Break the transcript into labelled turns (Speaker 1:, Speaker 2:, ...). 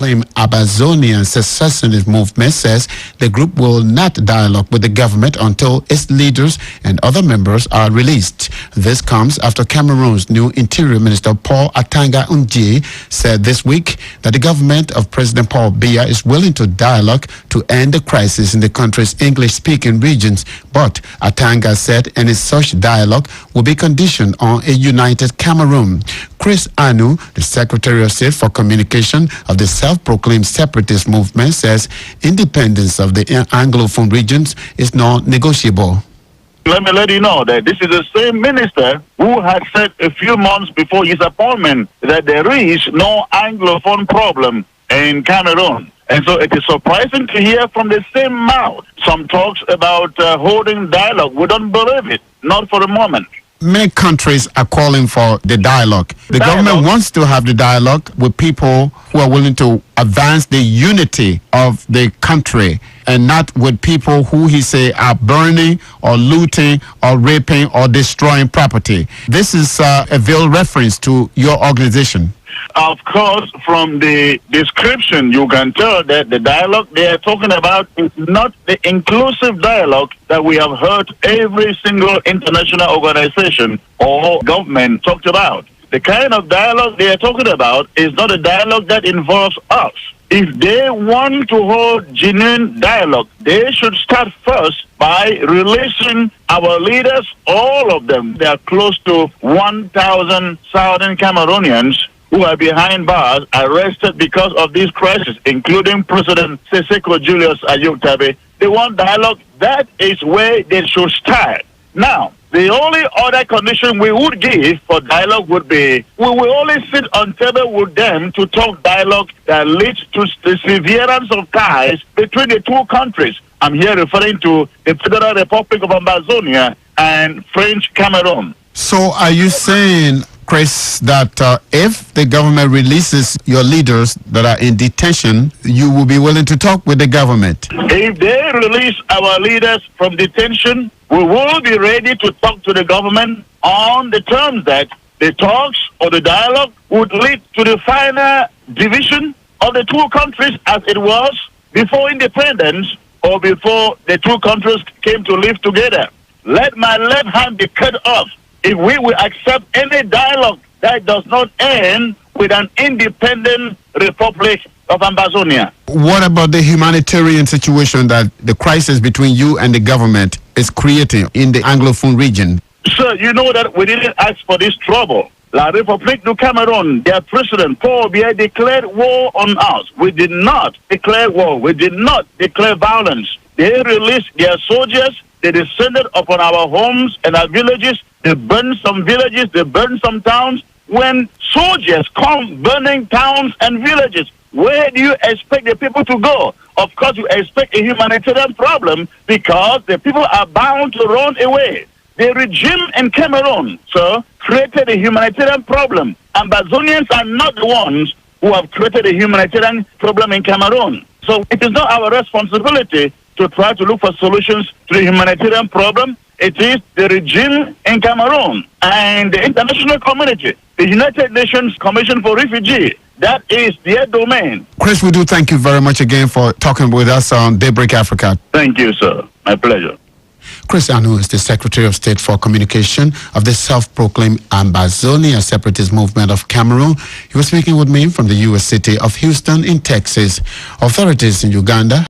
Speaker 1: self-proclaimed Amazonian secessionist movement says the group will not dialogue with the government until its leaders and other members are released. This comes after Cameroon's new Interior Minister Paul Atanga Nji said this week that the government of President Paul Biya is willing to dialogue to end the crisis in the country's English-speaking regions, but Atanga said any such dialogue will be conditioned on a united Cameroon. Chris Anu, the Secretary of State for Communication of the self-proclaimed separatist movement, says independence of the Anglophone regions is non-negotiable.
Speaker 2: Let me let you know that this is the same minister who had said a few months before his appointment that there is no Anglophone problem in Cameroon. And so it is surprising to hear from the same mouth some talks about holding dialogue. We don't believe it, not for a moment.
Speaker 1: Many countries are calling for the dialogue. The government wants to have the dialogue with people who are willing to advance the unity of the country and not with people who he say are burning or looting or raping or destroying property. This is a veiled reference to your organization.
Speaker 2: Of course, from the description, you can tell that the dialogue they are talking about is not the inclusive dialogue that we have heard every single international organization or government talked about. The kind of dialogue they are talking about is not a dialogue that involves us. If they want to hold genuine dialogue, they should start first by releasing our leaders, all of them. They are close to 1,000 Southern Cameroonians who are behind bars, arrested because of this crisis, including President Sisiku Julius Ayuktabe. They want dialogue. That is where they should start. Now, the only other condition we would give for dialogue would be we will only sit on table with them to talk dialogue that leads to the severance of ties between the two countries. I'm here referring to the Federal Republic of Amazonia and French Cameroon.
Speaker 1: So are you saying, Chris, that if the government releases your leaders that are in detention, you will be willing to talk with the government?
Speaker 2: If they release our leaders from detention, we will be ready to talk to the government on the terms that the talks or the dialogue would lead to the final division of the two countries as it was before independence or before the two countries came to live together. Let my left hand be cut off if we will accept any dialogue that does not end with an independent Republic of Amazonia.
Speaker 1: What about the humanitarian situation that the crisis between you and the government is creating in the Anglophone region?
Speaker 2: Sir, you know that we didn't ask for this trouble. La République du Cameroon, their president, Paul Biya, declared war on us. We did not declare war. We did not declare violence. They released their soldiers. They descended upon our homes and our villages. They burned some villages. They burned some towns. When soldiers come burning towns and villages, where do you expect the people to go? Of course, you expect a humanitarian problem because the people are bound to run away. The regime in Cameroon, sir, created a humanitarian problem. Amazonians are not the ones who have created a humanitarian problem in Cameroon. So it is not our responsibility to try to look for solutions to the humanitarian problem. It is the regime in Cameroon and the international community, the United Nations Commission for Refugees. That is their domain.
Speaker 1: Chris, we do thank you very much again for talking with us on Daybreak Africa.
Speaker 2: Thank you, sir. My pleasure.
Speaker 1: Chris Anu is the Secretary of State for Communication of the self-proclaimed Ambazonia separatist movement of Cameroon. He was speaking with me from the U.S. city of Houston in Texas. Authorities in Uganda